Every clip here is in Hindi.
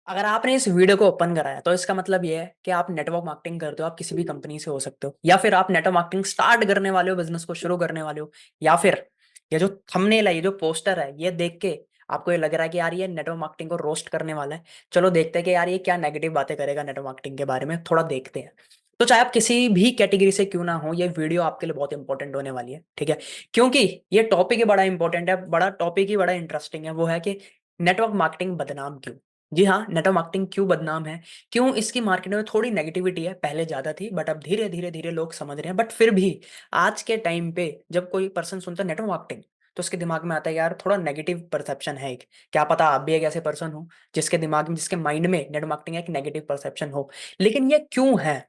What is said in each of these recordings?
अगर आपने इस वीडियो को ओपन करा है तो इसका मतलब ये है कि आप नेटवर्क मार्केटिंग करते हो। आप किसी भी कंपनी से हो सकते हो, या फिर आप नेटवर्क मार्केटिंग स्टार्ट करने वाले हो, बिजनेस को शुरू करने वाले हो, या फिर ये जो थंबनेल है, ये जो पोस्टर है, ये देख के आपको ये लग रहा है कि यार ये नेटवर्क मार्केटिंग को रोस्ट करने वाला है। चलो देखते हैं कि यार ये क्या नेगेटिव बातें करेगा नेटवर्क मार्केटिंग के बारे में, थोड़ा देखते हैं। तो चाहे आप किसी भी कैटेगरी से क्यों ना हो, ये वीडियो आपके लिए बहुत इंपॉर्टेंट होने वाली है, ठीक है। क्योंकि ये टॉपिक ही बड़ा इंपॉर्टेंट है, बड़ा टॉपिक ही बड़ा इंटरेस्टिंग है। वो है कि नेटवर्क मार्केटिंग बदनाम क्यों। जी हाँ, नेटवर्क मार्केटिंग क्यों बदनाम है, क्यों इसकी मार्केट में थोड़ी नेगेटिविटी है। पहले ज्यादा थी बट अब धीरे धीरे धीरे लोग समझ रहे हैं। बट फिर भी आज के टाइम पे जब कोई पर्सन सुनता है नेटवर्क मार्केटिंग, तो उसके दिमाग में आता है यार थोड़ा नेगेटिव परसेप्शन है एक। क्या पता आप भी एक ऐसे पर्सन हो जिसके दिमाग में, जिसके माइंड में नेटवर्क मार्केटिंग एक नेगेटिव परसेप्शन हो। लेकिन ये क्यों है,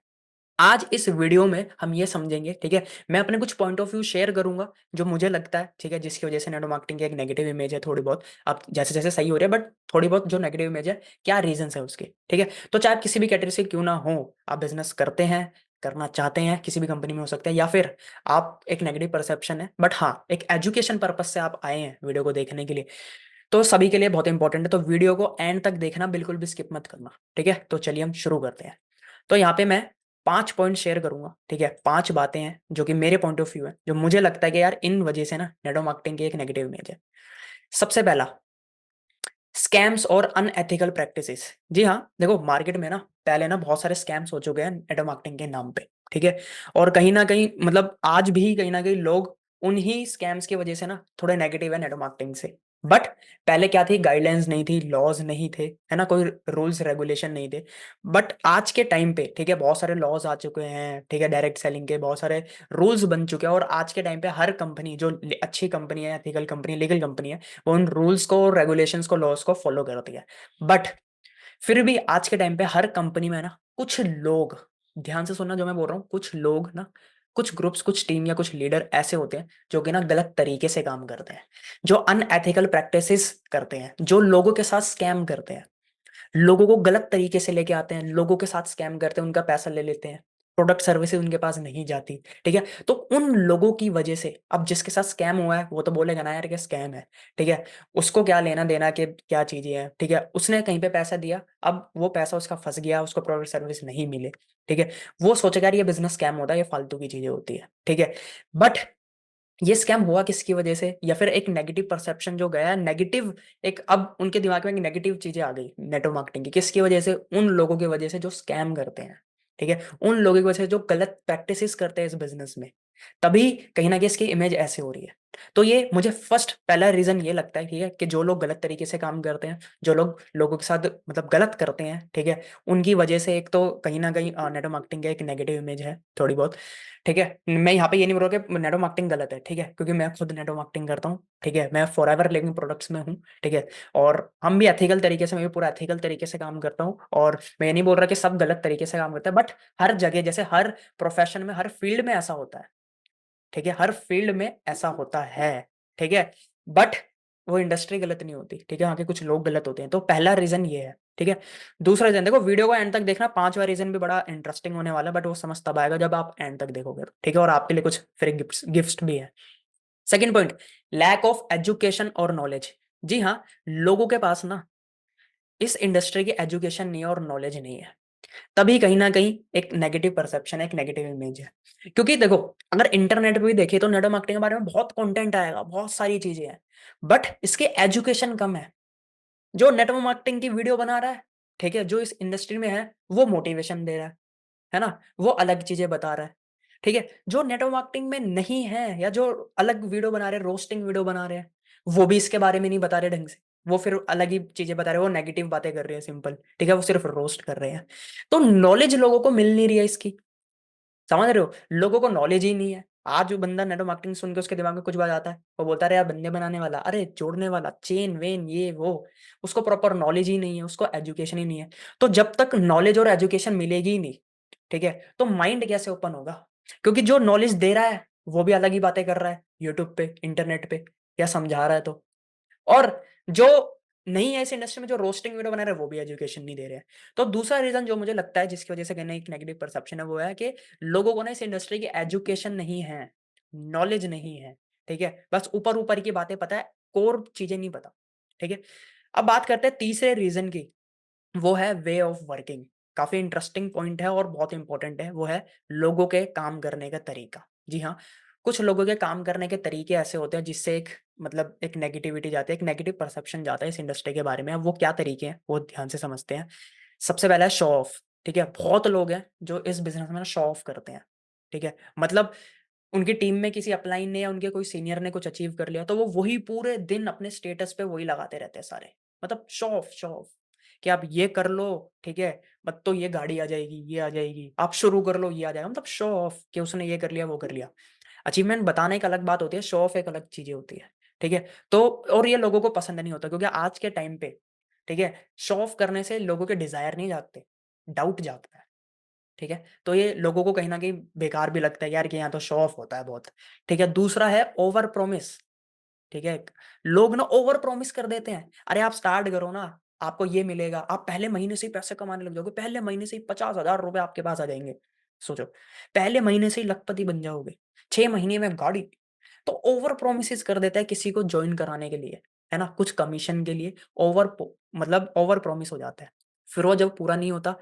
आज इस वीडियो में हम ये समझेंगे, ठीक है। मैं अपने कुछ पॉइंट ऑफ व्यू शेयर करूंगा जो मुझे लगता है, ठीक है, जिसकी वजह से नेटवर्क मार्केटिंग की एक नेगेटिव इमेज है थोड़ी बहुत। अब जैसे जैसे सही हो रहा है बट थोड़ी बहुत जो नेगेटिव इमेज है, क्या रीजन है उसके, ठीक है। तो चाहे आप किसी भी कैटेगरी से क्यों ना हो, आप बिजनेस करते हैं, करना चाहते हैं, किसी भी कंपनी में हो सकता है, या फिर आप एक नेगेटिव परसेप्शन है बट हाँ एक एजुकेशन पर्पज से आप आए हैं वीडियो को देखने के लिए, तो सभी के लिए बहुत इंपॉर्टेंट है। तो वीडियो को एंड तक देखना, बिल्कुल भी स्किप मत करना, ठीक है। तो चलिए हम शुरू करते हैं। तो यहाँ पे मैं 5 पॉइंट शेयर करूंगा, ठीक है। 5 बातें हैं जो कि मेरे पॉइंट ऑफ व्यू है, जो मुझे लगता है कि यार इन वजह से ना नेटवर्क मार्केटिंग की एक नेगेटिव इमेज है। सबसे पहला, स्कैम्स और अनएथिकल प्रैक्टिसेस। जी हाँ, देखो मार्केट में ना पहले ना बहुत सारे स्कैम्स हो चुके हैं नेटवर्क मार्केटिंग के नाम पे, ठीक है। और कहीं ना कहीं मतलब आज भी कहीं ना कहीं लोग उन्हीं स्कैम्स की वजह से ना थोड़े नेगेटिव है नेटवर्क मार्केटिंग से। बट पहले क्या थी, गाइडलाइंस नहीं थी, लॉज नहीं थे, है ना, कोई रूल्स रेगुलेशन नहीं थे। बट आज के टाइम पे, ठीक है, बहुत सारे लॉज आ चुके हैं, ठीक है, डायरेक्ट सेलिंग के बहुत सारे रूल्स बन चुके हैं। और आज के टाइम पे हर कंपनी जो अच्छी कंपनी है, एथिकल कंपनी, लीगल कंपनी है, वो उन रूल्स को, रेगुलेशंस को, लॉस को फॉलो करती है। बट फिर भी आज के टाइम पे हर कंपनी में ना कुछ लोग, ध्यान से सुनना जो मैं बोल रहा हूँ, कुछ लोग ना, कुछ ग्रुप्स, कुछ टीम या कुछ लीडर ऐसे होते हैं जो कि ना गलत तरीके से काम करते हैं, जो अनएथिकल प्रैक्टिसेस करते हैं, जो लोगों के साथ स्कैम करते हैं, लोगों को गलत तरीके से लेके आते हैं, लोगों के साथ स्कैम करते हैं, उनका पैसा ले लेते हैं, प्रोडक्ट सर्विसेज उनके पास नहीं जाती, ठीक है। तो उन लोगों की वजह से अब जिसके साथ स्कैम हुआ है वो तो बोलेगा ना यार कि स्कैम है, ठीक है। उसको क्या लेना देना कि क्या चीजें हैं, ठीक है। उसने कहीं पे पैसा दिया, अब वो पैसा उसका फंस गया, उसको प्रोडक्ट सर्विस नहीं मिले, ठीक है। वो सोचेगा यार ये बिजनेस स्कैम होता है, ये फालतू की चीजें होती है, ठीक है। बट ये स्कैम हुआ किसकी वजह से, या फिर एक नेगेटिव परसेप्शन जो गया, नेगेटिव एक, अब उनके दिमाग में एक नेगेटिव चीजें आ गई नेटवर्क मार्केटिंग की, किसकी वजह से, उन लोगों की वजह से जो स्कैम करते हैं, ठीक है, उन लोगों की वजह से जो गलत प्रैक्टिसेस करते हैं इस बिजनेस में। तभी कहीं ना कहीं इसकी इमेज ऐसे हो रही है। तो ये मुझे फर्स्ट पहला रीजन ये लगता है, ठीक है, कि जो लोग गलत तरीके से काम करते हैं, जो लोग लोगों के साथ मतलब गलत करते हैं, ठीक है, उनकी वजह से एक तो कहीं ना कहीं नेटवर्क मार्केटिंग का एक नेगेटिव इमेज है थोड़ी बहुत, ठीक है। मैं यहाँ पे ये नहीं बोल रहा कि नेटवर्क मार्केटिंग गलत है, ठीक है, क्योंकि मैं खुद नेटवर्क मार्केटिंग करता हूँ, ठीक है, मैं फॉरएवर लिविंग प्रोडक्ट्स में हूँ, ठीक है। और हम भी एथिकल तरीके से, मैं भी पूरा एथिकल तरीके से काम करता हूँ। और मैं ये नहीं बोल रहा कि सब गलत तरीके से काम करते हैं, बट हर जगह, जैसे हर प्रोफेशन में, हर फील्ड में ऐसा होता है, ठीक है, हर फील्ड में ऐसा होता है, ठीक है। बट वो इंडस्ट्री गलत नहीं होती, ठीक है, वहाँ के कुछ लोग गलत होते हैं। तो पहला रीजन ये है, ठीक है। दूसरा रीजन, देखो वीडियो को एंड तक देखना, 5वां रीजन भी बड़ा इंटरेस्टिंग होने वाला है, बट वो समझ तब आएगा जब आप एंड तक देखोगे, ठीक है। और आपके लिए कुछ फ्री गिफ्ट गिफ्ट भी है। Second point, lack of education और नॉलेज। जी हाँ, लोगों के पास ना इस इंडस्ट्री की एजुकेशन नहीं है और नॉलेज नहीं है, तभी कहीं ना कहीं एक नेगेटिव परसेप्शन है, एक नेगेटिव इमेज है। क्योंकि देखो, अगर इंटरनेट पे भी देखें तो नेटवर्क मार्केटिंग के बारे में बहुत कंटेंट आएगा, बहुत सारी चीजें हैं, बट इसके एजुकेशन कम है। जो नेटवर्क मार्केटिंग की वीडियो बना रहा है, ठीक है, जो इस इंडस्ट्री में है, वो मोटिवेशन दे रहा है ना, वो अलग चीजें बता रहा है, ठीक है। जो नेटवर्क मार्केटिंग में नहीं है, या जो अलग वीडियो बना रहे हैं, रोस्टिंग वीडियो बना रहे हैं, वो भी इसके बारे में नहीं बता रहे ढंग से, वो फिर अलग ही चीजें बता रहे हैं, वो नेगेटिव बातें कर रहे हैं सिंपल, ठीक है, वो सिर्फ रोस्ट कर रहे हैं। तो नॉलेज लोगों को मिल नहीं रही है इसकी, समझ रहे हो, लोगों को नॉलेज ही नहीं है। आज जो बंदा नेटवर्क मार्केटिंग सुन के उसके दिमाग में कुछ बात आता है, वो बोलता है यार बंदे बनाने वाला, अरे जोड़ने वाला, चेन वेन ये वो, उसको प्रॉपर नॉलेज ही नहीं है, उसको एजुकेशन ही नहीं है। तो जब तक नॉलेज और एजुकेशन मिलेगी ही नहीं, ठीक है, तो माइंड कैसे ओपन होगा। क्योंकि जो नॉलेज दे रहा है वो भी अलग ही बातें कर रहा है यूट्यूब पे, इंटरनेट पे, या समझा रहा है तो। और जो नहीं है इस इंडस्ट्री में, जो रोस्टिंग वीडियो बना रहे हैं, वो भी एजुकेशन नहीं दे रहे हैं। तो दूसरा रीजन जो मुझे लगता है जिसकी वजह से कहना एक नेगेटिव परसेप्शन है, वो है कि लोगों को ना इस इंडस्ट्री की एजुकेशन नहीं है, नॉलेज नहीं है, ठीक है, बस ऊपर ऊपर की बातें पता है, कोर चीजें नहीं पता, ठीक है। अब बात करते हैं तीसरे रीजन की, वो है वे ऑफ वर्किंग। काफ़ी इंटरेस्टिंग पॉइंट है और बहुत इंपॉर्टेंट है, वो है लोगों के काम करने का तरीका। जी हाँ, कुछ लोगों के काम करने के तरीके ऐसे होते हैं जिससे एक मतलब एक नेगेटिविटी जाती है, एक नेगेटिव परसेप्शन जाता है इस इंडस्ट्री के बारे में। अब वो क्या तरीके हैं, वो ध्यान से समझते हैं। सबसे पहला है शो ऑफ, ठीक है? बहुत लोग हैं जो इस बिज़नेस में ना शो ऑफ करते हैं, ठीक है? मतलब उनकी टीम में किसी अपलाइन ने या उनके कोई सीनियर ने कुछ अचीव कर लिया, तो वो वही पूरे दिन अपने स्टेटस पे वही लगाते रहते हैं सारे। मतलब शो ऑफ कि आप ये कर लो, ठीक है? मत तो ये गाड़ी आ जाएगी, ये आ जाएगी, आप शुरू कर लो, ये आ जाएगा। मतलब शो ऑफ कि उसने ये कर लिया, वो कर लिया। अचीवमेंट बताने एक अलग बात होती है, शो ऑफ एक अलग चीज़ें होती है, ठीक है? तो और ये लोगों को पसंद नहीं होता क्योंकि आज के टाइम पे, ठीक है, शो ऑफ करने से लोगों के डिज़ायर नहीं जागते, डाउट जागता है। ठीक है? तो ये लोगों को कहीं न कहीं बेकार भी लगता है यार कि यहाँ तो शो ऑफ होता है बहुत। ठीक है? दूसरा है ओवर प्रॉमिस, ठीक है? लोग ना ओवर प्रॉमिस कर देते हैं। अरे आप स्टार्ट करो ना, आपको ये मिलेगा, आप पहले महीने से ही पैसे कमाने लग जाओगे, पहले महीने से ही ₹50,000 आपके पास आ जाएँगे। सोचो, पहले महीने से ही लखपति बन जाओगे, 6 महीने में गाड़ी। तो ओवर प्रॉमिसेस कर देता है किसी को जॉइन कराने के लिए, है ना? कुछ कमीशन के लिए मतलब ओवर प्रॉमिस हो जाता है। फिर वो जब पूरा नहीं होता,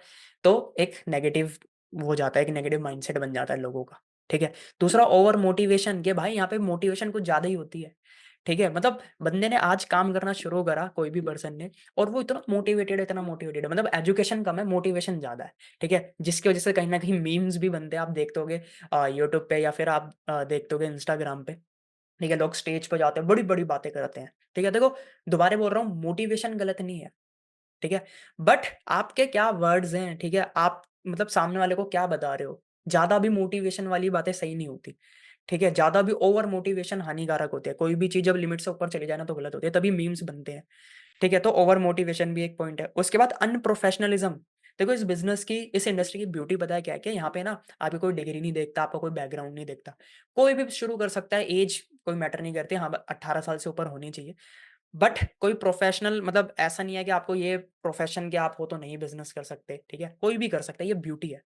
तो एक नेगेटिव वो हो जाता है, एक नेगेटिव माइंडसेट बन जाता है लोगों का, ठीक है? दूसरा ओवर मोटिवेशन कि भाई यहाँ पे मोटिवेशन कुछ ज़्यादा ही होती है, ठीक है? मतलब बंदे ने आज काम करना शुरू करा, कोई भी पर्सन ने, और वो इतना मोटिवेटेड है, मतलब एजुकेशन कम है, मोटिवेशन ज़्यादा है, ठीक है? जिसकी वजह से कहीं न कहीं मीम्स भी बनते हैं, आप देखते होंगे यूट्यूब पे या फिर आप देखते होंगे इंस्टाग्राम पे, ठीक है? लोग स्टेज पे जाते हैं, बड़ी-बड़ी बातें करते हैं, ठीक है? देखो, दोबारा बोल रहा हूँ, मोटिवेशन गलत नहीं है, ठीक है? बट आपके क्या वर्ड्स हैं, ठीक है? आप मतलब सामने वाले को क्या बता रहे हो? ज़्यादा भी मोटिवेशन वाली बातें सही नहीं होती, ठीक है? ज़्यादा भी ओवर मोटिवेशन हानिकारक होती है। कोई भी चीज़ जब लिमिट से ऊपर चली जाए ना तो गलत होती है, तभी मीम्स बनते हैं, ठीक है? तो ओवर मोटिवेशन भी एक पॉइंट है। उसके बाद अनप्रोफेशनलिज़्म। देखो इस बिज़नेस की, इस इंडस्ट्री की ब्यूटी पता है क्या है? कि यहाँ पे ना आपकी कोई डिग्री नहीं देखता, आपका कोई बैकग्राउंड नहीं देखता। कोई भी शुरू कर सकता है, ऐज कोई मैटर नहीं करती। हाँ, ब 18 साल से ऊपर होनी चाहिए। बट कोई प्रोफेशनल मतलब ऐसा नहीं है कि आपको ये प्रोफेशन के आप हो तो नहीं बिज़नेस कर सकते, ठीक है? कोई भी कर सकता है, ये ब्यूटी है।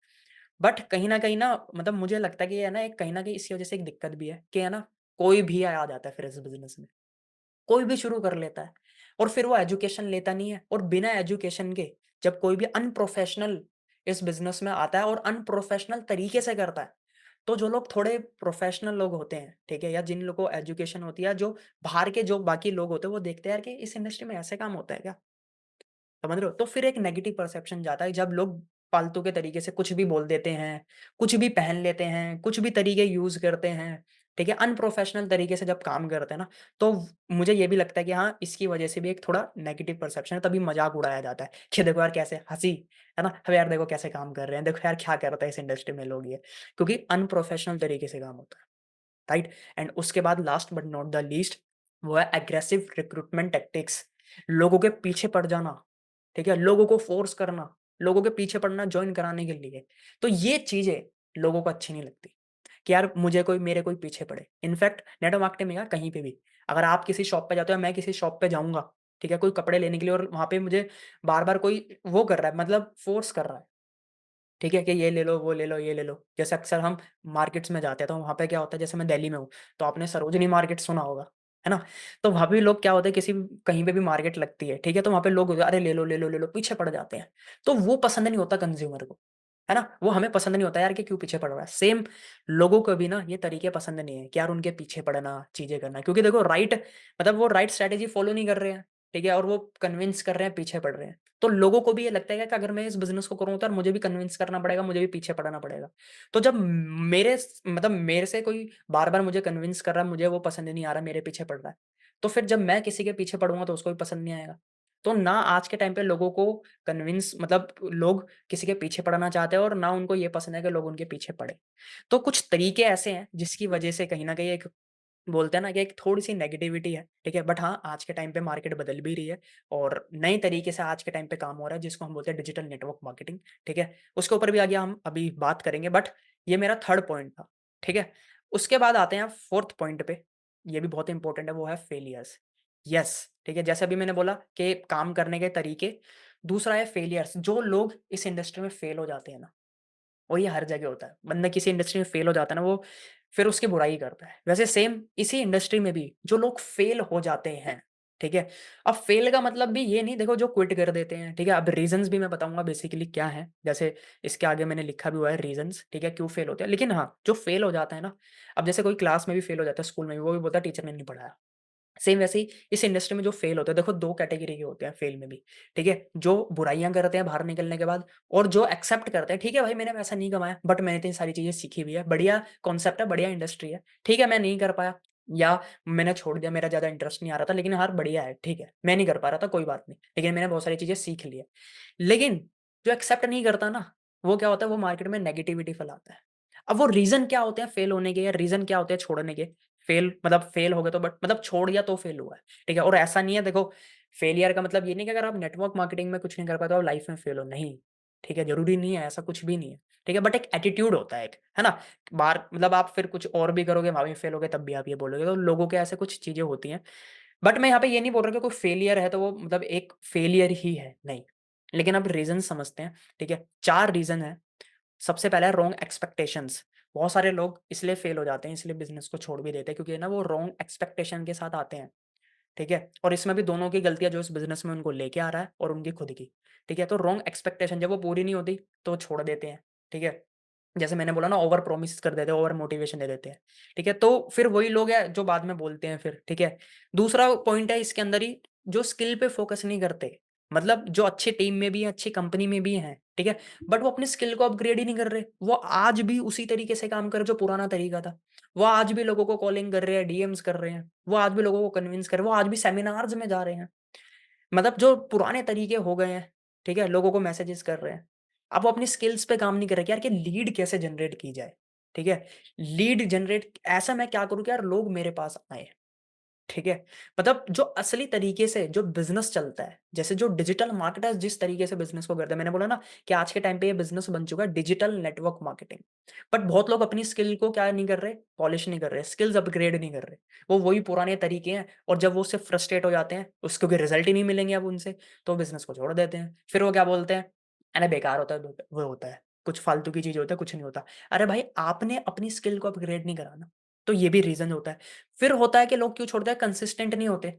बट कहीं न मतलब मुझे लगता है कि ये है ना एक कहीं न कहीं इसकी वज़ह से एक दिक्कत भी है कि है ना, कोई भी आ जाता है फिर इस बिज़नेस में। कोई भी शुरू कर लेता है और फिर वो एजुकेशन लेता नहीं है, और बिना एजुकेशन के जब कोई भी अनप्रोफेशनल इस बिज़नेस में आता है और अनप्रोफेशनल तरीके से करता है, तो जो लोग थोड़े प्रोफेशनल लोग होते हैं, ठीक है? या जिन लोगों को एजुकेशन होती है, जो बाहर के जो बाकी लोग होते हैं, वो देखते हैं यार कि इस इंडस्ट्री में ऐसे काम होता है क्या? समझ रहे हो? तो फिर एक नेगेटिव परसेप्शन जाता है जब लोग फालतू के तरीके से कुछ भी बोल देते हैं, कुछ भी पहन लेते हैं, कुछ भी तरीके यूज़ करते हैं, ठीक है? अनप्रोफेशनल तरीके से जब काम करते हैं ना, तो मुझे ये भी लगता है कि हाँ, इसकी वजह से भी एक थोड़ा नेगेटिव परसेप्शन है, तभी मज़ाक उड़ाया जाता है कि देखो यार कैसे हँसी, है ना? अबे यार देखो कैसे काम कर रहे हैं, देखो यार क्या करता है इस इंडस्ट्री में लोग ये। क्योंकि अनप्रोफेशनल तरीके से काम होता है, राइट? एंड उसके बाद last but not the least, वो है एग्रेसिव रिक्रूटमेंट टैक्टिक्स। लोगों के पीछे पड़ जाना, ठीक है? लोगों को फ़ोर्स करना, लोगों के पीछे पड़ना जॉइन कराने के लिए। तो ये चीज़ें लोगों को अच्छी नहीं लगती कि यार मुझे कोई मेरे कोई पीछे पड़े। इनफैक्ट नेटवर्क मार्केटिंग में क्या कहीं पे भी, अगर आप किसी शॉप पे जाते हो, मैं किसी शॉप पे जाऊँगा, ठीक है? कोई कपड़े लेने के लिए और वहाँ पे मुझे बार-बार कोई वो कर रहा है, मतलब फ़ोर्स कर रहा है। ठीक है? कि ये ले लो, वो ले लो, ये ले लो। जैसे अक्सर हम मार्केट्स में जाते हैं, तो वहाँ पे क्या होता है, जैसे मैं दिल्ली में हूँ, तो आपने सरोजिनी मार्केट सुना होगा, है ना? तो वहाँ पे लोग क्या होता है, किसी कहीं पे भी मार्केट लगती है, ठीक है? तो वहाँ पे लोग अरे ले लो, ले लो, ले लो, पीछे पड़ जाते हैं। तो वो पसंद नहीं होता कंज़्यूमर को, है ना? वो हमें पसंद नहीं होता यार कि क्यों पीछे पड़ रहा है। सेम लोगों को भी ना ये तरीके पसंद नहीं है कि यार उनके पीछे पड़ना, चीज़ें करना। क्योंकि देखो राइट मतलब वो राइट स्ट्रैटेजी फ़ॉलो नहीं कर रहे हैं, ठीक है? और वो कन्विंस कर रहे हैं, पीछे पड़ रहे हैं। तो लोगों को भी ये लगता है कि अगर मैं इस बिज़नेस को करूँ तो यार मुझे भी कन्विंस करना पड़ेगा, मुझे भी पीछे पड़ना पड़ेगा। तो जब मेरे से कोई बार-बार मुझे कन्विंस कर रहा है, मुझे वो पसंद ही नहीं आ रहा, मेरे पीछे पड़ रहा है। तो फिर जब मैं किसी के पीछे पड़ूँगा तो उसको भी पसंद नहीं आएगा। तो ना आज के टाइम पे लोगों को कन्विंस मतलब लोग किसी के पीछे पड़ना चाहते हैं और ना उनको ये पसंद है कि लोग उनके पीछे पड़े। तो कुछ तरीके ऐसे हैं जिसकी वजह से कहीं न कहीं एक बोलते हैं ना कि एक थोड़ी-सी नेगेटिविटी है, ठीक है? बट हाँ, आज के टाइम पे मार्केट बदल भी रही है और नए तरीके से आज के टाइम पे काम हो रहा है जिसको हम बोलते हैं डिजिटल नेटवर्क मार्केटिंग, ठीक है? उसके ऊपर भी आगे हम अभी बात करेंगे बट ये मेरा थर्ड पॉइंट था, ठीक है? उसके बाद आते हैं फोर्थ पॉइंट पे, ये भी बहुत इंपॉर्टेंट है, वो है फेलियर्स। येस, ठीक है? जैसे अभी मैंने बोला कि काम करने के तरीके, दूसरा है फेलियर्स। जो लोग इस इंडस्ट्री में फेल हो जाते हैं ना, और ये हर जगह होता है। बंदा किसी इंडस्ट्री में फेल हो जाता है ना, वो फिर उसकी बुराई करता है। वैसे सेम इसी इंडस्ट्री में भी जो लोग फेल हो जाते हैं, ठीक है? अब फेल का मतलब भी ये नहीं देखो जो क्विट कर देते हैं, ठीक है? अब रीज़न्स भी मैं बताऊँगा बेसिकली क्या हैं, जैसे इसके आगे मैंने लिखा भी हुआ है रीज़न्स, ठीक है? क्यों फेल होते हैं। लेकिन हाँ, जो फेल हो जाता है ना, अब जैसे कोई क्लास में भी फेल हो जाता है, स्कूल में भी, वो भी बोलता है टीचर ने नहीं पढ़ाया। सेम वैसे ही इस इंडस्ट्री में जो फेल होते हैं, देखो 2 कैटेगरी के होते हैं फेल में भी, ठीक है? जो बुराइयाँ करते हैं बाहर निकलने के बाद और जो एक्सेप्ट करते हैं, ठीक है भाई मैंने पैसा नहीं कमाया, बट मैंने इतनी सारी चीज़ें सीखी हुई है, बढ़िया कॉन्सेप्ट है, बढ़िया इंडस्ट्री है, ठीक है मैं नहीं कर पाया या मैंने छोड़ दिया, मेरा ज़्यादा इंटरेस्ट नहीं आ रहा था, लेकिन यार बढ़िया है, ठीक है, मैं नहीं कर पा रहा था कोई बात नहीं, लेकिन मैंने बहुत सारी चीज़ें सीख ली है। लेकिन जो एक्सेप्ट नहीं करता ना, वो क्या होता है वो मार्केट में नेगेटिविटी फैलाता है। अब वो रीज़न क्या होते हैं फेल होने के या रीज़न क्या होते हैं छोड़ने के? फेल मतलब फेल हो गए तो बट मतलब छोड़ दिया तो फेल हुआ है, ठीक है? और ऐसा नहीं है देखो फेलियर का मतलब ये नहीं कि अगर आप नेटवर्क मार्केटिंग में कुछ नहीं कर पाए तो आप लाइफ में फेल हो, नहीं, ठीक है? ज़रूरी नहीं है, ऐसा कुछ भी नहीं है, ठीक है? बट एक एटीट्यूड होता है एक, है ना? बार मतलब आप फिर कुछ और भी करोगे, वहाँ भी फेल हो गए तब भी आप ये बोलोगे, तो लोगों के ऐसे कुछ चीज़ें होती हैं। बट मैं यहाँ पे ये नहीं बोल रहा कि कोई फेलियर है तो वो मतलब एक फेलियर ही है, नहीं। लेकिन अब रीज़न समझते हैं, ठीक है? 4 रीज़न हैं। सबसे पहला है रॉन्ग एक्सपेक्टेशंस। बहुत सारे लोग इसलिए फेल हो जाते हैं, इसलिए बिज़नेस को छोड़ भी देते हैं क्योंकि ना वो रॉन्ग एक्सपेक्टेशन के साथ आते हैं, ठीक है? और इसमें भी दोनों की गलतियाँ जो इस बिज़नेस में उनको लेके आ रहा है और उनकी खुद की, ठीक है? तो रॉन्ग एक्सपेक्टेशन जब वो पूरी नहीं होती, तो वो छोड़ देते हैं, ठीक है? जैसे मैंने बोला ना ओवर प्रॉमिस कर देते हैं, ओवर मोटिवेशन दे देते हैं, ठीक है? तो फिर वही लोग हैं जो बाद में बोलते हैं फिर, ठीक है? दूसरा पॉइंट है इसके अंदर ही जो स्किल पे फ़ोकस नहीं करते। मतलब जो अच्छी टीम में भी हैं, अच्छी कंपनी में भी हैं, ठीक है? बट वो अपनी स्किल को अपग्रेड ही नहीं कर रहे। वो आज भी उसी तरीके से काम कर रहे जो पुराना तरीका था। वो आज भी लोगों को कॉलिंग कर रहे हैं, डीएम्स कर रहे हैं। वो आज भी लोगों को कन्विंस कर रहे हैं, वो आज भी सेमिनार्स में जा रहे हैं। मतलब जो पुराने तरीके हो गए हैं, ठीक है? लोगों को मैसेजेस कर रहे हैं। अब वो अपनी स्किल्स पे काम नहीं कर रहे कि यार कि लीड कैसे जनरेट की जाए, ठीक है? लीड जनरेट ऐसा मैं क्या करूँ कि यार लोग मेरे पास आएँ। ठीक है? मतलब जो असली तरीके से जो बिज़नेस चलता है, जैसे जो डिजिटल मार्केटर्स जिस तरीके से बिज़नेस को करते हैं, मैंने बोला ना कि आज के टाइम पे ये बिज़नेस बन चुका है डिजिटल नेटवर्क मार्केटिंग। बट बहुत लोग अपनी स्किल को क्या नहीं कर रहे, पॉलिश नहीं कर रहे, स्किल्स अपग्रेड नहीं कर रहे। वो वही पुराने तरीके हैं और जब वो उससे फ्रस्ट्रेट हो जाते हैं, उसको कोई रिज़ल्ट ही नहीं मिलेंगे अब उनसे, तो बिज़नेस को छोड़ देते हैं। फिर वो क्या बोलते हैं, अरे बेकार होता है, वो होता है, कुछ फालतू की चीज़ होता है, कुछ नहीं होता। अरे भाई आपने अपनी स्किल को अपग्रेड नहीं करा ना, तो ये भी रीज़न होता है। फिर होता है कि लोग क्यों छोड़ते हैं कंसिस्टेंट नहीं होते,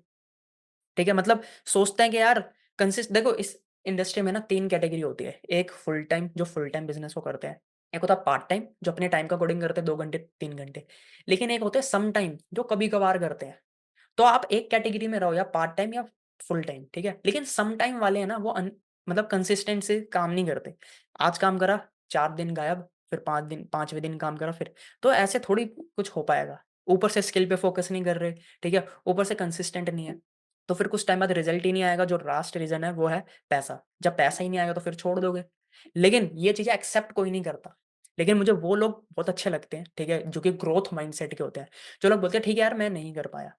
ठीक है? मतलब सोचते हैं कि यार देखो इस इंडस्ट्री में ना 3 कैटेगरी होती है। एक फुल टाइम जो फुल टाइम बिज़नेस को करते हैं। एक होता है पार्ट टाइम जो अपने टाइम का अकॉर्डिंग करते हैं 2 घंटे, 3 घंटे। लेकिन एक होते हैं सम टाइम जो कभी-कभार करते हैं। तो आप एक कैटेगरी में रहो या पार्ट टाइम या फुल टाइम, ठीक है? लेकिन सम टाइम वाले हैं ना वो मतलब कंसिस्टेंट से काम नहीं करते। आज काम करा, 4 दिन गायब, फिर 5 दिन 5वें दिन काम करा फिर। तो ऐसे थोड़ी कुछ हो पाएगा। ऊपर से स्किल पे फ़ोकस नहीं कर रहे, ठीक है? ऊपर से कंसिस्टेंट नहीं है। तो फिर कुछ टाइम बाद रिज़ल्ट ही नहीं आएगा, जो लास्ट रीज़न है वो है पैसा। जब पैसा ही नहीं आएगा तो फिर छोड़ दोगे। लेकिन ये चीज़ें एक्सेप्ट कोई नहीं करता। लेकिन मुझे वो लोग बहुत अच्छे लगते हैं, ठीक है? जो कि ग्रोथ माइंडसेट के होते हैं। जो लोग बोलते हैं ठीक है यार मैं नहीं कर पाया।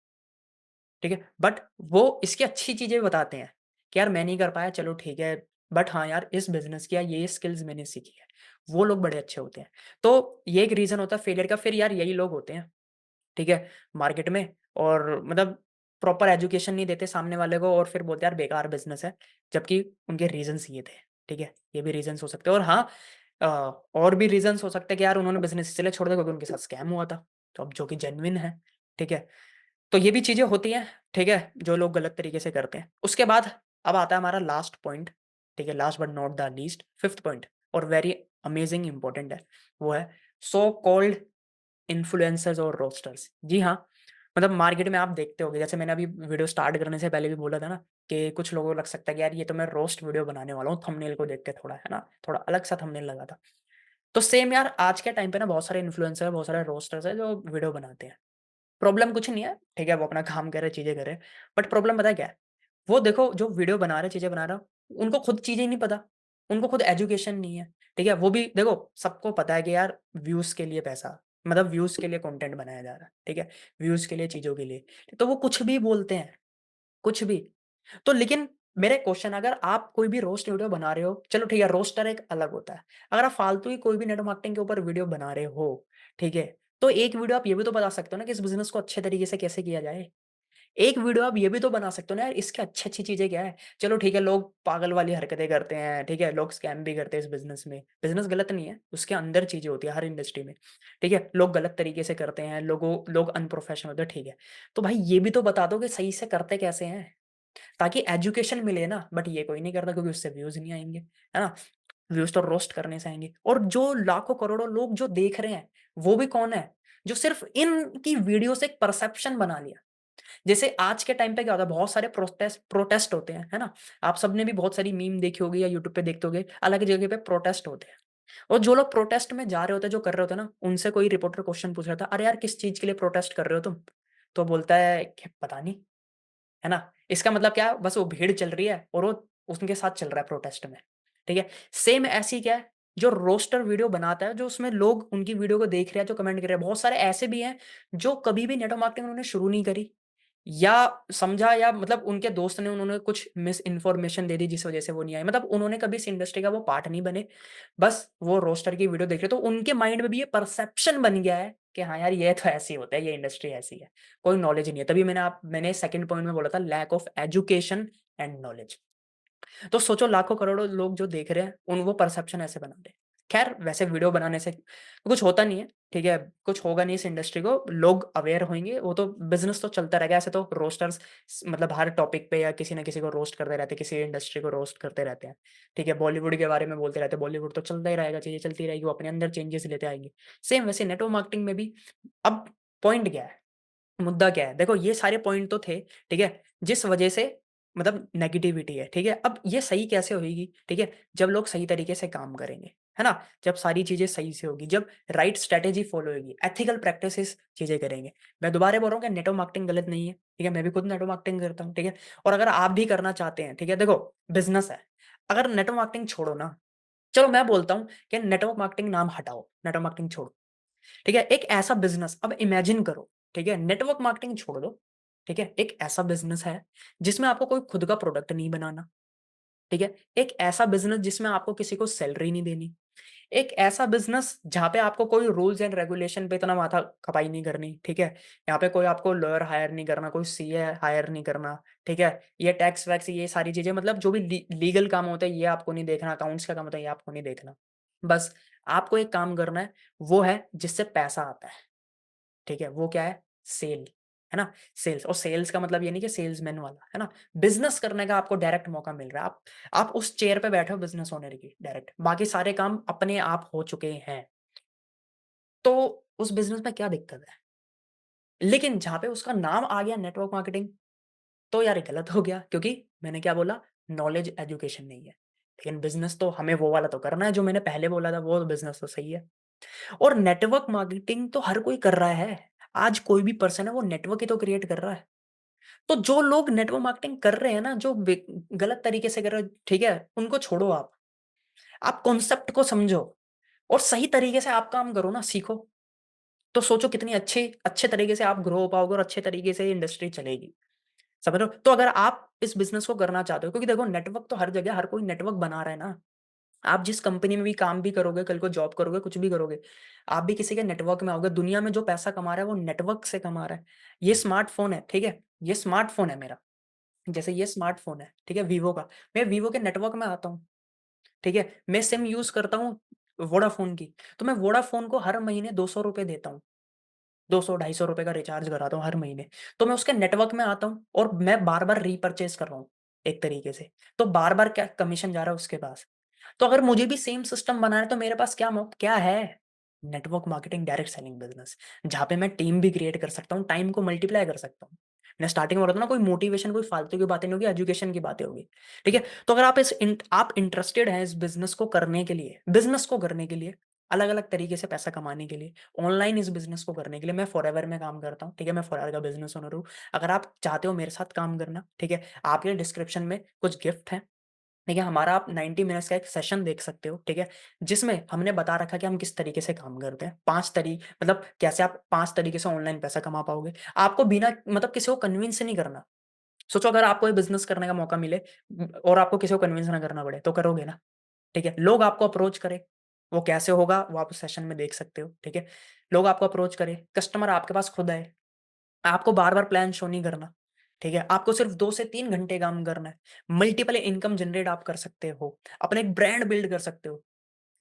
ठीक है? बट वो इसकी अच्छी चीज़ें बताते हैं, कि यार मैं नहीं कर पाया चलो ठीक है, बट हाँ यार इस बिज़नेस की या ये स्किल्स मैंने सीखी है। वो लोग बड़े अच्छे होते हैं। तो ये एक रीज़न होता है फेलियर का फिर यार यही लोग होते हैं, ठीक है? मार्केट में और मतलब प्रॉपर एजुकेशन नहीं देते सामने वाले को और फिर बोलते हैं यार बेकार बिज़नेस है, जबकि उनके रीज़न्स ये थे, ठीक है? ये भी रीज़न्स हो सकते हैं और हाँ अ, और भी रीज़न्स हो सकते हैं कि यार उन्होंने बिज़नेस इसलिए छोड़ दिया क्योंकि उनके साथ स्कैम हुआ था। तो अब जो कि जेन्युइन है, ठीक है? तो ये भी चीज़ें होती हैं, ठीक है? जो लोग गलत तरीके से करते हैं। उसके बाद अब आता है हमारा लास्ट पॉइंट, ठीक है? Last but not the least, 5th point और वेरी अमेजिंग इम्पोर्टेंट है, वो है सो कॉल्ड इन्फ्लुएंसर्स और रोस्टर्स। जी हाँ, मतलब मार्केट में आप देखते होंगे, जैसे मैंने अभी वीडियो स्टार्ट करने से पहले भी बोला था ना, कि कुछ लोगों को लग सकता है कि यार ये तो मैं रोस्ट वीडियो बनाने वाला हूँ, थंबनेल को देख के थोड़ा, है ना? थोड़ा अलग-सा थंबनेल लगा था। तो सेम यार आज के टाइम पे ना बहुत सारे इन्फ्लुएंसर, बहुत सारे रोस्टर्स हैं जो वीडियो बनाते हैं। प्रॉब्लम कुछ नहीं है, ठीक है? वो अपना काम कर रहे हैं, चीज़ें कर रहे हैं। बट प्रॉब्लम पता है क्या है? वो देखो जो वीडियो बना रहे हैं, चीज़ें बना रहा है, उनको खुद चीज़ें ही नहीं पता। उनको खुद एजुकेशन नहीं है, ठीक है? वो भी देखो सबको पता है कि यार व्यूज़ के लिए पैसा मतलब व्यूज़ के लिए कंटेंट बनाया जा रहा है, ठीक है? व्यूज़ के लिए, चीज़ों के लिए। तो वो कुछ भी बोलते हैं, कुछ भी। तो लेकिन मेरा एक क्वेश्चन अगर आप कोई भी रोस्ट वीडियो बना रहे हो, चलो ठीक है रोस्टर एक अलग होता है। अगर आप फालतू ही कोई भी नेटवर्क मार्केटिंग के ऊपर वीडियो बना रहे हो, ठीक है? तो एक वीडियो आप ये भी तो बता सकते हो ना कि इस बिज़नेस को अच्छे तरीके से कैसे किया जाए। एक वीडियो आप ये भी तो बना सकते हो ना यार, इसके अच्छी-अच्छी चीज़ें क्या है? चलो ठीक है, लोग पागल वाली हरकतें करते हैं, ठीक है? लोग स्कैम भी करते हैं इस बिज़नेस में। बिज़नेस गलत नहीं है, उसके अंदर चीज़ें होती है हर इंडस्ट्री में, ठीक है? लोग गलत तरीके से करते हैं, लोग अनप्रोफेशनल होते हैं, ठीक है। तो भाई ये भी तो बता दो कि सही से करते कैसे हैं? ताकि एजुकेशन मिले ना, बट ये कोई नहीं करता क्योंकि उससे व्यूज़ नहीं आएँगे, है ना? व्यूज़ तो रोस्ट करने से आएँगे। और जो लाखों करोड़ों लोग जो देख रहे हैं, वो भी कौन है? जो सिर्फ़ इनकी वीडियो से एक परसेप्शन बना लिया। जैसे आज के टाइम पे क्या होता है, बहुत सारे प्रोटेस्ट प्रोटेस्ट होते हैं, है ना? आप सबने भी बहुत सारी मीम देखी होगी या यूट्यूब पे देखते होंगे, अलग जगह पे प्रोटेस्ट होते हैं। और जो लोग प्रोटेस्ट में जा रहे होते हैं, जो कर रहे होते हैं ना, उनसे कोई रिपोर्टर क्वेश्चन पूछ रहा था, "अरे यार, किस चीज़ के लिए प्रोटेस्ट कर रहे हो तुम?" तो बोलता है कि पता नहीं, है ना? इसका मतलब क्या है? बस वो भीड़ चल रही है और वो उनके साथ चल रहा है प्रोटेस्ट में, ठीक है? सेम ऐसे ही क्या है, जो रोस्टर वीडियो बनाता है, जो उसमें लोग उनकी वीडियो को देख रहे हैं, जो कमेंट कर रहे हैं, बहुत सारे ऐसे भी हैं, जो कभी भी नेटवर्क मार्केटिंग उन्होंने शुरू नहीं करी। या समझा या मतलब उनके दोस्त ने उन्होंने कुछ मिस इन्फॉर्मेशन दे दी जिस वजह से वो नहीं आए। मतलब उन्होंने कभी इस इंडस्ट्री का वो पार्ट नहीं बने। बस वो रोस्टर की वीडियो देख रहे तो उनके माइंड में भी ये परसेप्शन बन गया है कि हाँ यार ये तो ऐसे ही होता है, ये इंडस्ट्री ऐसी है। कोई नॉलेज नहीं है। तभी मैंने सेकंड पॉइंट में बोला था lack of education and knowledge. तो सोचो लाखों करोड़ों लोग जो देख रहे हैं, उन वो परसेप्शन ऐसे बना दे। ख़ैर वैसे वीडियो बनाने से कुछ होता नहीं है, ठीक है? कुछ होगा नहीं इस इंडस्ट्री को, लोग अवेयर होंगे, वो तो बिज़नेस तो चलता रहेगा। ऐसे तो रोस्टर्स मतलब हर टॉपिक पे या किसी न किसी को रोस्ट करते रहते हैं, किसी इंडस्ट्री को रोस्ट करते रहते हैं, ठीक है? बॉलीवुड के बारे में बोलते रहते हैं, बॉलीवुड तो चलता ही रहेगा, चीज़ें चलती रहेगी, वो अपने अंदर चेंजेस लेते आएँगे। सेम वैसे नेटवर्क मार्केटिंग में भी अब पॉइंट क्या है? मुद्दा क्या है? देखो ये सारे पॉइंट तो थे, ठीक है? जिस वजह से मतलब नेगेटिविटी है, ठीक है? अब ये सही कैसे होएगी, ठीक है? जब लोग सही तरीके से काम करेंगे, है ना? जब सारी चीज़ें सही से होगी, जब राइट स्ट्रैटेजी फॉलो होएगी, एथिकल प्रैक्टिसेस चीज़ें करेंगे। मैं दोबारा बोल रहा हूँ कि नेटवर्क मार्केटिंग गलत नहीं है, ठीक है? मैं भी खुद नेटवर्क मार्केटिंग करता हूँ, ठीक है? और अगर आप भी करना चाहते हैं, ठीक है? देखो बिज़नेस है, अगर नेटवर्क मार्केटिंग छोड़ो ना, चलो मैं बोलता हूँ कि नेटवर्क मार्केटिंग नाम हटाओ, नेटवर्क मार्केटिंग छोड़ो। ठीक है? एक ऐसा बिज़नेस अब इमेजिन करो, ठीक है? नेटवर्क मार्केटिंग छोड़ दो, ठीक है? एक ऐसा बिज़नेस है, जिसमें आपको कोई खुद का प्रोडक्ट नहीं बनाना, ठीक है? एक ऐसा बिज़नेस जिसमें आपको किसी को सैलरी नहीं देनी, एक ऐसा बिज़नेस जहाँ पे आपको कोई रूल्स एंड रेगुलेशन पे इतना माथा खपाई नहीं करनी, ठीक है? यहाँ पे कोई आपको लॉयर हायर नहीं करना, कोई सीए हायर नहीं करना, ठीक है? ये टैक्स-वैक्स ये सारी चीज़ें मतलब जो भी लीगल काम होते हैं, ये आपको नहीं देखना, अकाउंट्स का काम होता है, ये आपको नहीं देखना। बस आपको एक काम करना है, वो है जिससे पैसा आता है। ठीक है? वो क्या है? सेल, है ना? सेल्स और सेल्स का मतलब ये नहीं कि सेल्समैन वाला, है ना? बिज़नेस करने का आपको डायरेक्ट मौका मिल रहा है। आप उस चेयर पे बैठे हो बिज़नेस ओनर की डायरेक्ट। बाकी सारे काम अपने आप हो चुके हैं। तो उस बिज़नेस में क्या दिक्कत है? लेकिन जहाँ पे उसका नाम आ गया नेटवर्क मार्केटिंग, तो यार ये गलत हो गया क्योंकि मैंने क्या बोला? नॉलेज एजुकेशन नहीं है। लेकिन बिज़नेस तो हमें वो वाला तो करना है जो मैंने पहले बोला था, वो बिज़नेस तो सही है। और नेटवर्क मार्केटिंग तो हर कोई कर रहा है। आज कोई भी पर्सन है वो नेटवर्क ही तो क्रिएट कर रहा है। तो जो लोग नेटवर्क मार्केटिंग कर रहे हैं ना, जो गलत तरीके से कर रहे हैं, ठीक है? उनको छोड़ो आप। आप कॉन्सेप्ट को समझो और सही तरीके से आप काम करो ना, सीखो। तो सोचो कितनी अच्छे अच्छे तरीके से आप ग्रो हो पाओगे और अच्छे तरीके से इंडस्ट्री चलेगी। समझ रहे हो? तो अगर आप इस बिज़नेस को करना चाहते हो क्योंकि देखो नेटवर्क तो हर जगह हर कोई नेटवर्क बना रहा है ना। आप जिस कंपनी में भी काम भी करोगे, कल को जॉब करोगे, कुछ भी करोगे, आप भी किसी के नेटवर्क में आओगे। दुनिया में जो पैसा कमा रहा है, वो नेटवर्क से कमा रहा है। ये स्मार्टफ़ोन है, ठीक है? ये स्मार्टफ़ोन है मेरा। जैसे ये स्मार्टफ़ोन है, ठीक है? वीवो का। मैं वीवो के नेटवर्क में आता हूँ, ठीक है? मैं सिम यूज़ करता हूँ वोडाफ़ोन की, तो मैं वोडाफ़ोन को हर महीने ₹200 देता हूँ। 200 ₹250 का रिचार्ज कराता हूँ हर महीने। तो मैं उसके नेटवर्क में आता हूँ और मैं बार-बार रीपर्चेज़ कर रहा हूँ, एक तरीके से। तो बार-बार क्या कमीशन जा रहा है उसके पास। तो अगर मुझे भी सेम सिस्टम बनाना है तो मेरे पास क्या है? Network marketing direct selling business, जहाँ पे मैं टीम भी क्रिएट कर सकता हूँ, टाइम को मल्टीप्लाई कर सकता हूँ। मैं स्टार्टिंग में बोला था ना कोई मोटिवेशन, कोई फालतू की बातें नहीं होगी, एजुकेशन की बातें होगी। ठीक है? तो अगर आप इंटरेस्टेड हैं इस बिज़नेस को करने के लिए, अलग-अलग तरीके से पैसा कमाने के लिए, ऑनलाइन इस बिज़नेस को करने के लिए मैं फॉरएवर में काम करता हूँ, ठीक है? मैं फॉरएवर का बिज़नेस ओनर हूँ। अगर आप चाहते हो मेरे साथ काम करना, ठीक है? आपके लिए डिस्क्रिप्शन में कुछ गिफ्ट हैं। ठीक है, हमारा आप 90 मिनट्स का एक सेशन देख सकते हो, ठीक है? जिसमें हमने बता रखा है कि हम किस तरीके से काम करते हैं। 5 मतलब कैसे आप 5 तरीके से ऑनलाइन पैसा कमा पाओगे। आपको बिना मतलब किसी को कन्विंस नहीं करना। सोचो अगर आपको ये बिज़नेस करने का मौका मिले और आपको किसी को कन्विंस ना करना पड़े, तो करोगे ना? ठीक है? लोग आपको अप्रोच करें, वो कैसे होगा वो आप उस सेशन में देख सकते हो, ठीक है? लोग आपको अप्रोच करें, कस्टमर आपके पास खुद आए, आपको बार-बार प्लान शो नहीं करना। ठीक है? आपको सिर्फ़ 2 से 3 घंटे काम करना है। मल्टीपल इनकम जनरेट आप कर सकते हो। अपना एक ब्रांड बिल्ड कर सकते हो।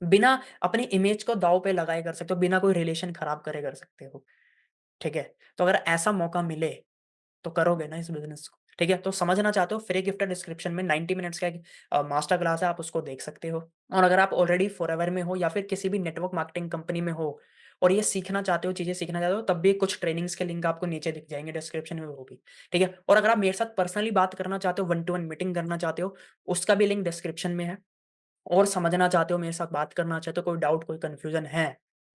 बिना अपनी इमेज को दाँव पे लगाए कर सकते हो, बिना कोई रिलेशन खराब करे कर सकते हो। ठीक है? तो अगर ऐसा मौका मिले तो करोगे ना इस बिज़नेस को, ठीक है? तो समझना चाहते हो, फ्री गिफ्ट है डिस्क्रिप्शन में 90 मिनट्स का एक मास्टर क्लास है, आप उसको देख सकते हो। और अगर आप ऑलरेडी फॉरएवर में हो या फिर किसी भी नेटवर्क मार्केटिंग कंपनी में हो और ये सीखना चाहते हो, चीज़ें सीखना चाहते हो, तब भी कुछ ट्रेनिंग्स के लिंक आपको नीचे दिख जाएँगे डिस्क्रिप्शन में वो भी, ठीक है? और अगर आप मेरे साथ पर्सनली बात करना चाहते हो, वन टू वन मीटिंग करना चाहते हो, उसका भी लिंक डिस्क्रिप्शन में है। और समझना चाहते हो, मेरे साथ बात करना चाहते हो, कोई डाउट, कोई कन्फ्यूज़न है,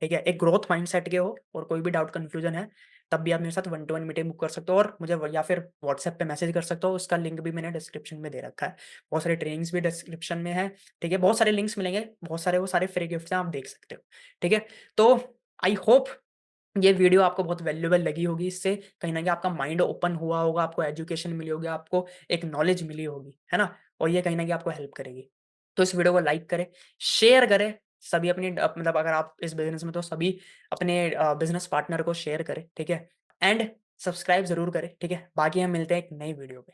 ठीक है? एक ग्रोथ माइंडसेट के हो और कोई भी डाउट, कन्फ्यूज़न है, तब भी आप मेरे साथ one two one meeting book कर सकते हो और मुझे व या फिर व्हाट्सएप पे मैसेज कर सकते हो, उसका लिंक भी मैंने डिस्क्रिप्शन में दे रखा है। बहुत सारी ट्रेनिंग्स भी डिस्क्रिप्शन में है, ठीक है? बहुत सारे लिंक्स मिलेंगे, बहुत सारे वो सारे फ्री गिफ्ट्स हैं, आप देख सकते हो, ठीक है? तो आई होप ये वीडियो आपको बहुत वैल्यूएबल लगी होगी, इससे कहीं न कहीं आपका माइंड ओपन हुआ होगा, आपको एजुकेशन मिली होगी, आपको एक नॉलेज मिली होगी, है ना? और ये कहीं न कहीं आपको हेल्प करेगी। तो इस वीडियो को लाइक करें, शेयर करें, सभी अपनी मतलब अगर आप इस बिज़नेस में तो सभी अपने बिज़नेस पार्टनर को शेयर करें, ठीक है? एंड सब्सक्राइब ज़रूर करें, ठीक है? बाकी हम मिलते हैं एक नई वीडियो पे।